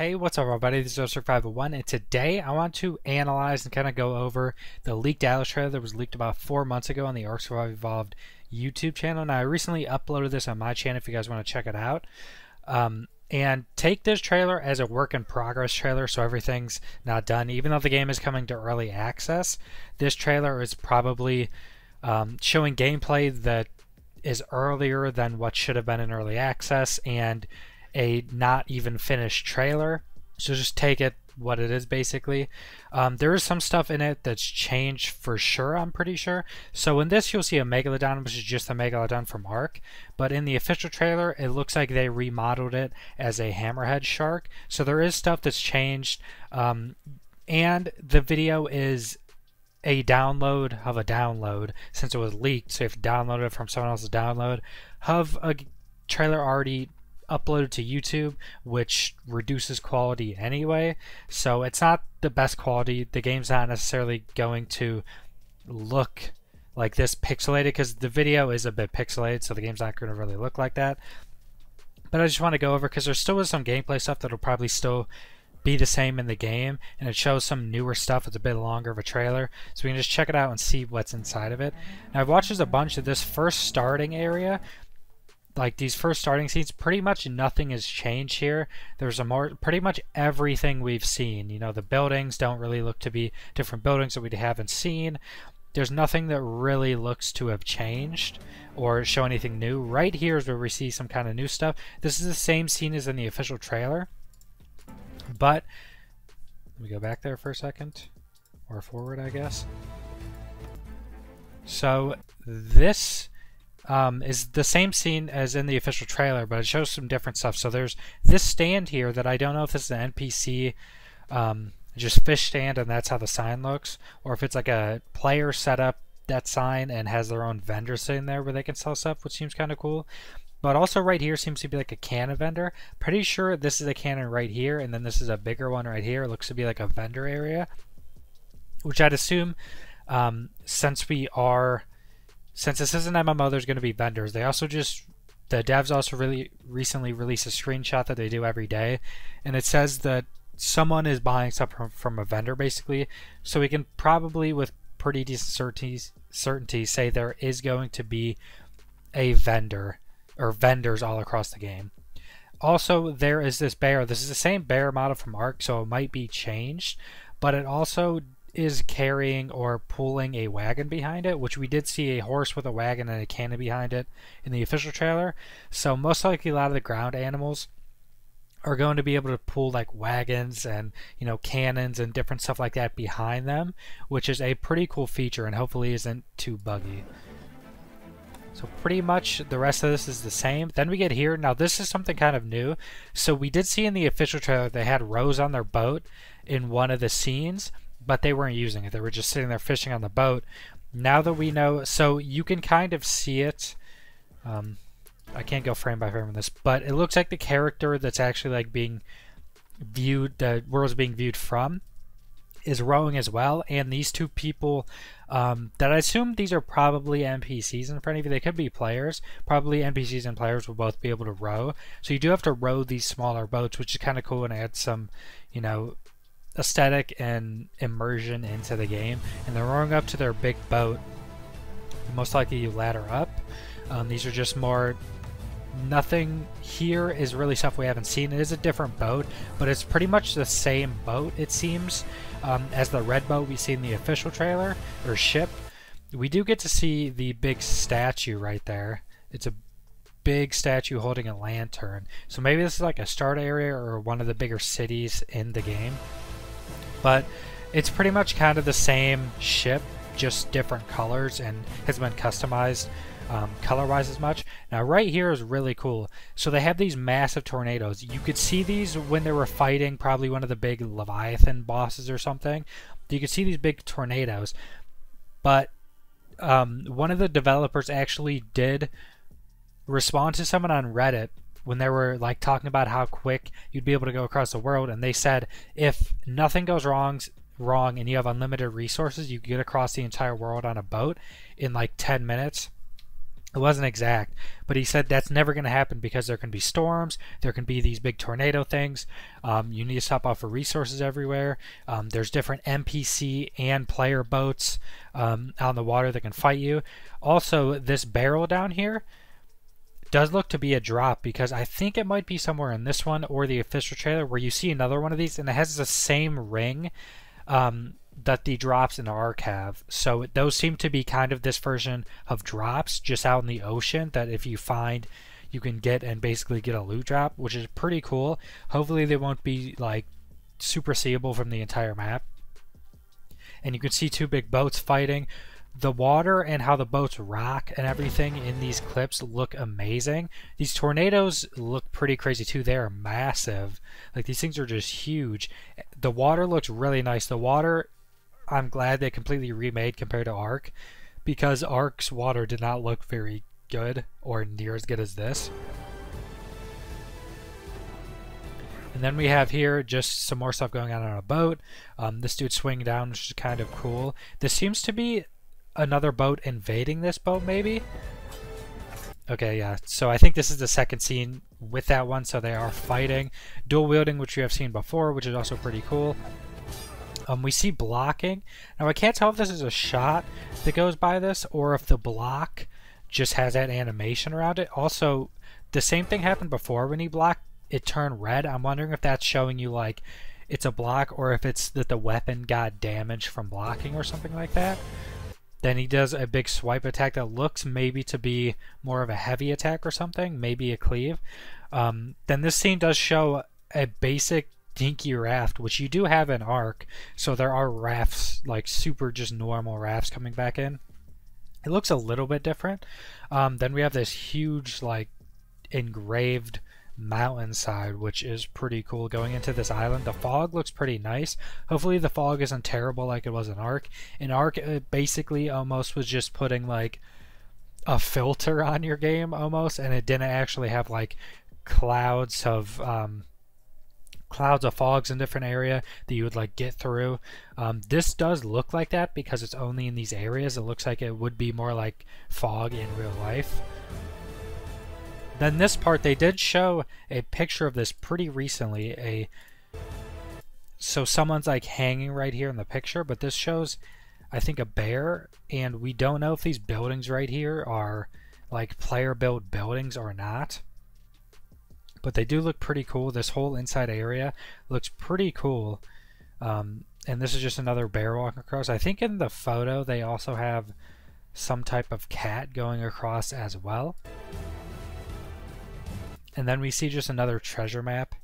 Hey, what's up everybody? This is Survival1 and today I want to analyze and kind of go over the leaked Atlas trailer that was leaked about 4 months ago on the Ark Survival Evolved YouTube channel. Now I recently uploaded this on my channel if you guys want to check it out. And take this trailer as a work in progress trailer, so everything's not done. Even though the game is coming to early access, this trailer is probably showing gameplay that is earlier than what should have been in early access and a not even finished trailer. So just take it what it is basically. There is some stuff in it that's changed for sure, I'm pretty sure. So in this you'll see a Megalodon, which is just the Megalodon from Ark, but in the official trailer it looks like they remodeled it as a hammerhead shark. So there is stuff that's changed, and the video is a download of a download since it was leaked, so if you download it from someone else's download of a trailer already uploaded to YouTube, which reduces quality anyway, so it's not the best quality. The game's not necessarily going to look like this pixelated because the video is a bit pixelated, so the game's not going to really look like that. But I just want to go over because there still is some gameplay stuff that'll probably still be the same in the game, and it shows some newer stuff. It's a bit longer of a trailer, so we can just check it out and see what's inside of it. Now I've watched just a bunch of this first starting area. Like these first starting scenes, pretty much nothing has changed here. There's pretty much everything we've seen. You know, the buildings don't really look to be different buildings that we haven't seen. There's nothing that really looks to have changed or show anything new. Right here is where we see some kind of new stuff. This is the same scene as in the official trailer, but let me go back there for a second, or forward I guess. So this is the same scene as in the official trailer, but it shows some different stuff. So there's this stand here that I don't know if this is an NPC, just fish stand, and that's how the sign looks, or if it's like a player set up that sign and has their own vendor sitting there where they can sell stuff, which seems kind of cool. But also right here seems to be like a cannon vendor. Pretty sure this is a cannon right here, and then this is a bigger one right here. It looks to be like a vendor area, which I'd assume since this is an MMO, there's going to be vendors. They also the devs also really recently released a screenshot that they do every day, and it says that someone is buying stuff from a vendor basically. So we can probably with pretty decent certainty say there is going to be a vendor or vendors all across the game. Also, there is this bear. This is the same bear model from Ark, so it might be changed, but it also is carrying or pulling a wagon behind it, which we did see a horse with a wagon and a cannon behind it in the official trailer. So most likely a lot of the ground animals are going to be able to pull like wagons and, you know, cannons and different stuff like that behind them, which is a pretty cool feature and hopefully isn't too buggy. So pretty much the rest of this is the same. Then we get here. Now this is something kind of new. So we did see in the official trailer they had rows on their boat in one of the scenes, but they weren't using it. They were just sitting there fishing on the boat. Now that we know, so you can kind of see it. I can't go frame by frame on this, but it looks like the character that's actually like being viewed, the world's being viewed from, is rowing as well. And these two people, that I assume these are probably NPCs in front of you. They could be players. Probably NPCs and players will both be able to row. So you do have to row these smaller boats, which is kind of cool and adds some, you know, aesthetic and immersion into the game. And they're rowing up to their big boat. Most likely you ladder up. These are just more, nothing here is really stuff we haven't seen. It is a different boat, but it's pretty much the same boat, it seems, as the red boat we see in the official trailer, or ship. We do get to see the big statue right there. It's a big statue holding a lantern. So maybe this is like a start area or one of the bigger cities in the game. But it's pretty much kind of the same ship, just different colors, and has been customized color-wise as much. Now right here is really cool. So they have these massive tornadoes. You could see these when they were fighting probably one of the big Leviathan bosses or something. You could see these big tornadoes. But one of the developers actually did respond to someone on Reddit when they were like talking about how quick you'd be able to go across the world, and they said if nothing goes wrong and you have unlimited resources, you can get across the entire world on a boat in like 10 minutes. It wasn't exact, but he said that's never going to happen because there can be storms, there can be these big tornado things, you need to stop off for resources everywhere, there's different NPC and player boats out in the water that can fight you. Also, this barrel down here does look to be a drop because I think it might be somewhere in this one or the official trailer where you see another one of these and it has the same ring that the drops in Ark have. So those seem to be kind of this version of drops just out in the ocean that if you find you can get and basically get a loot drop, which is pretty cool. Hopefully they won't be like super seeable from the entire map. And you can see two big boats fighting. The water and how the boats rock and everything in these clips look amazing. These tornadoes look pretty crazy too. They are massive. Like these things are just huge. The water looks really nice. The water, I'm glad they completely remade compared to Ark, because Ark's water did not look very good or near as good as this. And then we have here just some more stuff going on a boat. This dude swinging down, which is kind of cool. This seems to be another boat invading this boat, maybe? Okay, yeah. So I think this is the second scene with that one, so they are fighting. Dual wielding, which we have seen before, which is also pretty cool. We see blocking. Now I can't tell if this is a shot that goes by this or if the block just has that animation around it. Also, the same thing happened before when he blocked, it turned red. I'm wondering if that's showing you like it's a block or if it's that the weapon got damaged from blocking or something like that. Then he does a big swipe attack that looks maybe to be more of a heavy attack or something, maybe a cleave. Then this scene does show a basic dinky raft, which you do have in Ark, so there are rafts, like super just normal rafts coming back in. It looks a little bit different. Then we have this huge like engraved mountainside, which is pretty cool going into this island. The fog looks pretty nice. Hopefully the fog isn't terrible like it was in Ark. In Ark, it basically almost was just putting like a filter on your game almost, and it didn't actually have like clouds of fogs in different area that you would like get through. This does look like that because it's only in these areas. It looks like it would be more like fog in real life. Then this part, they did show a picture of this pretty recently. So someone's like hanging right here in the picture, but this shows, I think, a bear, and we don't know if these buildings right here are like player built buildings or not. But they do look pretty cool. This whole inside area looks pretty cool. And this is just another bear walking across. I think in the photo they also have some type of cat going across as well. And then we see just another treasure map.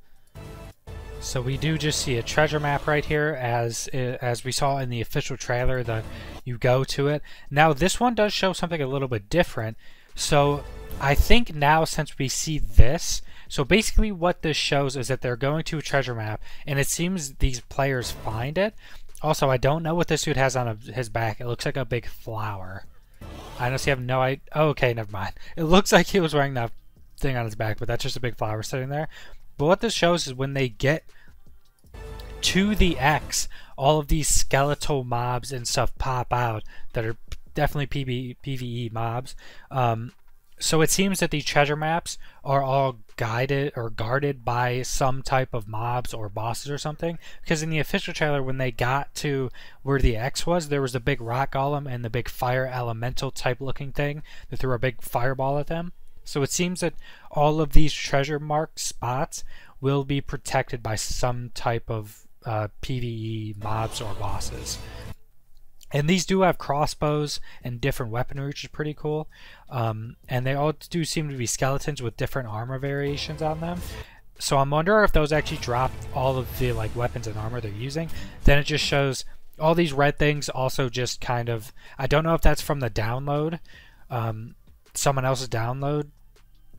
So we do just see a treasure map right here as we saw in the official trailer that you go to it. Now this one does show something a little bit different. So I think now since we see this, so basically what this shows is that they're going to a treasure map and it seems these players find it. Also, I don't know what this dude has on his back. It looks like a big flower. I honestly have no idea. Oh, okay, never mind. It looks like he was wearing that thing on his back, but that's just a big flower sitting there. But what this shows is when they get to the X, all of these skeletal mobs and stuff pop out that are definitely PvE mobs. So it seems that these treasure maps are all guided or guarded by some type of mobs or bosses or something. Because in the official trailer, when they got to where the X was, there was the big rock golem and the big fire elemental type looking thing that threw a big fireball at them. So it seems that all of these treasure marked spots will be protected by some type of PvE mobs or bosses. And these do have crossbows and different weaponry, which is pretty cool. And they all do seem to be skeletons with different armor variations on them. So I'm wondering if those actually drop all of the like weapons and armor they're using. Then it just shows all these red things also just kind of, I don't know if that's from the download, someone else's download,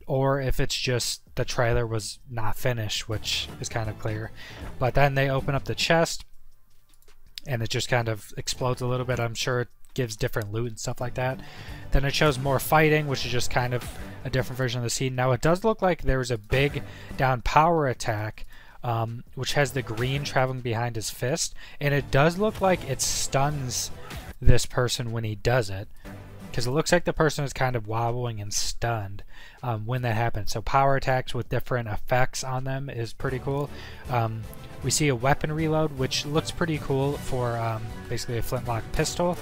or if it's just the trailer was not finished, which is kind of clear. But then they open up the chest and it just kind of explodes a little bit. I'm sure it gives different loot and stuff like that. Then it shows more fighting, which is just kind of a different version of the scene. Now it does look like there's a big down power attack, which has the green traveling behind his fist, and it does look like it stuns this person when he does it. because it looks like the person is kind of wobbling and stunned when that happens. So power attacks with different effects on them is pretty cool. We see a weapon reload, which looks pretty cool for basically a flintlock pistol.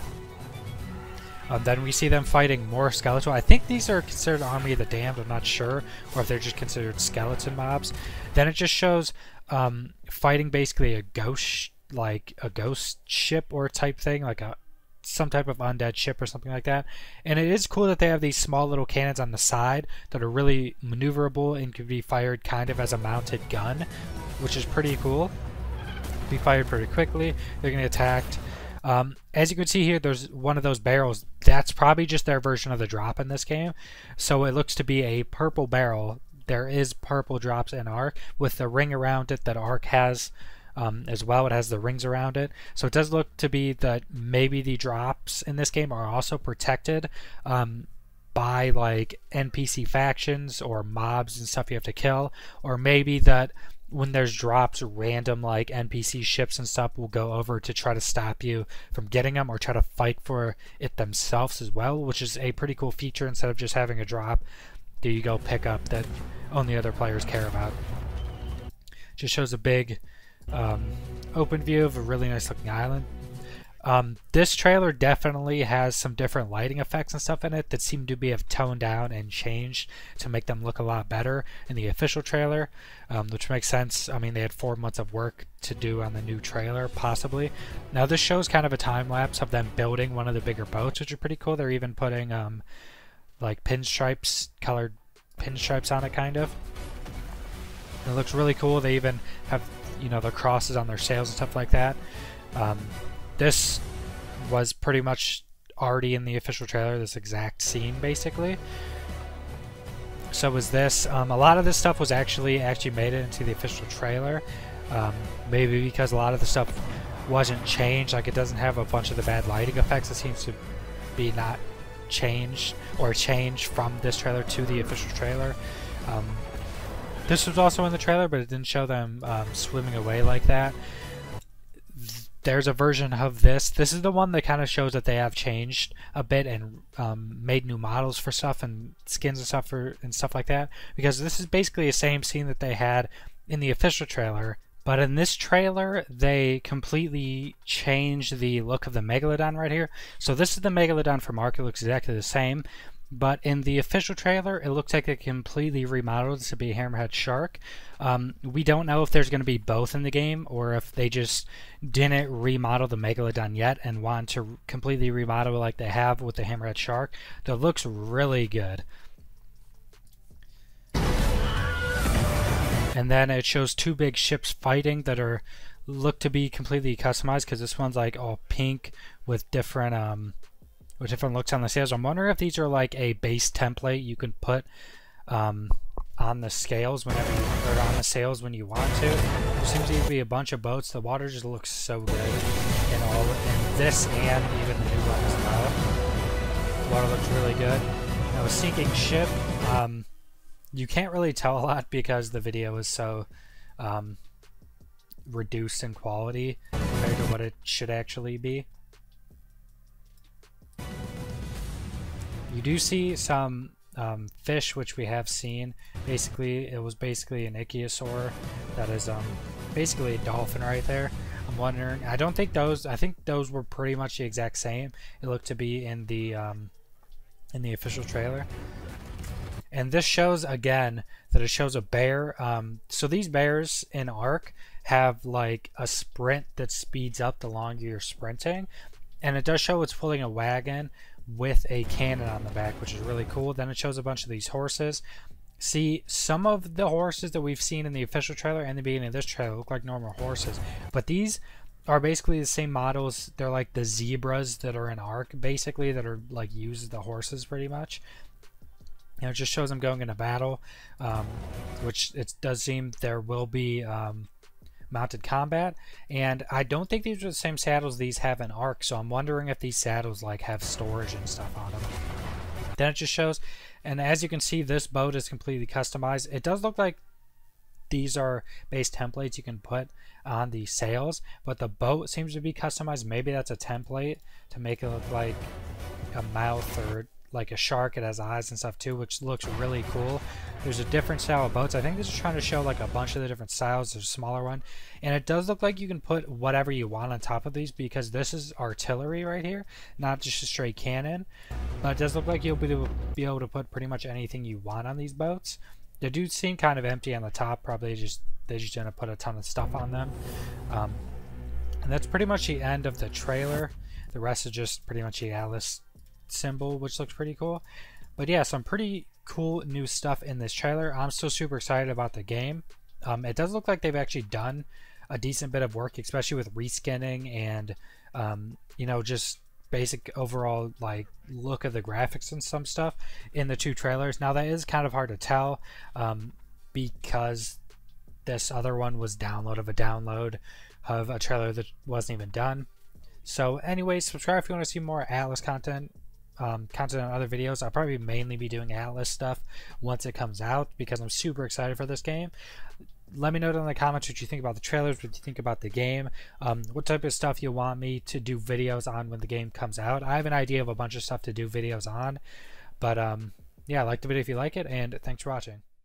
Then we see them fighting more skeletal. I think these are considered Army of the Damned, I'm not sure, or if they're just considered skeleton mobs. Then it just shows fighting basically a ghost, like a ghost ship or type thing, like some type of undead ship or something like that. And it is cool that they have these small little cannons on the side that are really maneuverable and can be fired kind of as a mounted gun, which is pretty cool. Be fired pretty quickly. They're going to get attacked. As you can see here, there's one of those barrels. That's probably just their version of the drop in this game. So it looks to be a purple barrel. There is purple drops in Ark with the ring around it that Ark has as well. It has the rings around it. So it does look to be that maybe the drops in this game are also protected by like NPC factions or mobs and stuff you have to kill. Or maybe that when there's drops, random like NPC ships and stuff will go over to try to stop you from getting them or try to fight for it themselves as well, which is a pretty cool feature instead of just having a drop that you go pick up that only other players care about. Just shows a big open view of a really nice looking island. This trailer definitely has some different lighting effects and stuff in it that seem to be have toned down and changed to make them look a lot better in the official trailer, which makes sense. I mean, they had 4 months of work to do on the new trailer, possibly. Now this shows kind of a time lapse of them building one of the bigger boats, which are pretty cool. They're even putting like pinstripes, colored pinstripes on it, kind of. It looks really cool. They even have, you know, the crosses on their sails and stuff like that. This was pretty much already in the official trailer, this exact scene, basically. So was this. A lot of this stuff was actually made it into the official trailer. Maybe because a lot of the stuff wasn't changed, like it doesn't have a bunch of the bad lighting effects. It seems to be not changed or changed from this trailer to the official trailer. This was also in the trailer, but it didn't show them swimming away like that. There's a version of this. This is the one that kind of shows that they have changed a bit and made new models for stuff and skins and stuff like that. Because this is basically the same scene that they had in the official trailer, but in this trailer they completely changed the look of the Megalodon right here. So this is the Megalodon from Ark. It looks exactly the same. But in the official trailer, it looks like they completely remodeled to be a hammerhead shark. We don't know if there's going to be both in the game or if they just didn't remodel the Megalodon yet and want to completely remodel it like they have with the hammerhead shark. That looks really good. And then it shows 2 big ships fighting that look to be completely customized, because this one's like all pink with different looks on the sails. I'm wondering if these are like a base template you can put on the scales whenever or on the sails when you want to. There seems to be a bunch of boats. The water just looks so good in this and even the new one as well. The water looks really good. Now a sinking ship, you can't really tell a lot because the video is so reduced in quality compared to what it should actually be. You do see some fish, which we have seen. Basically, it was basically an ichthyosaur. That is basically a dolphin right there. I'm wondering. I don't think those. I think those were pretty much the exact same. It looked to be in the official trailer. And this shows again that it shows a bear. So these bears in Ark have like a sprint that speeds up the longer you're sprinting, and it does show it's pulling a wagon with a cannon on the back, which is really cool. Then it shows a bunch of these horses. See, some of the horses that we've seen in the official trailer and the beginning of this trailer look like normal horses, but these are basically the same models. They're like the zebras that are in Ark, basically, that are like used as the horses pretty much. And it just shows them going into battle, which it does seem there will be mounted combat, and I don't think these are the same saddles these have in Ark, so I'm wondering if these saddles like have storage and stuff on them. Then it just shows, and as you can see, this boat is completely customized. It does look like these are base templates you can put on the sails, but the boat seems to be customized. Maybe that's a template to make it look like a mouth or like a shark. It has eyes and stuff too, which looks really cool. There's a different style of boats. I think this is trying to show like a bunch of the different styles. There's a smaller one, and it does look like you can put whatever you want on top of these, because this is artillery right here, not just a straight cannon. But it does look like you'll be able to put pretty much anything you want on these boats. They do seem kind of empty on the top. Probably they just didn't put a ton of stuff on them. And that's pretty much the end of the trailer. The rest is just pretty much the Atlas symbol, which looks pretty cool. But yeah, some pretty cool new stuff in this trailer. I'm still super excited about the game. It does look like they've actually done a decent bit of work, especially with reskinning and you know, just basic overall like look of the graphics and some stuff in the two trailers. Now that is kind of hard to tell because this other one was download of a trailer that wasn't even done. So anyways, subscribe if you want to see more Atlas content on other videos. I'll probably mainly be doing Atlas stuff once it comes out, because I'm super excited for this game. Let me know down in the comments what you think about the trailers, what you think about the game, what type of stuff you want me to do videos on when the game comes out. I have an idea of a bunch of stuff to do videos on, but yeah, like the video if you like it, and thanks for watching.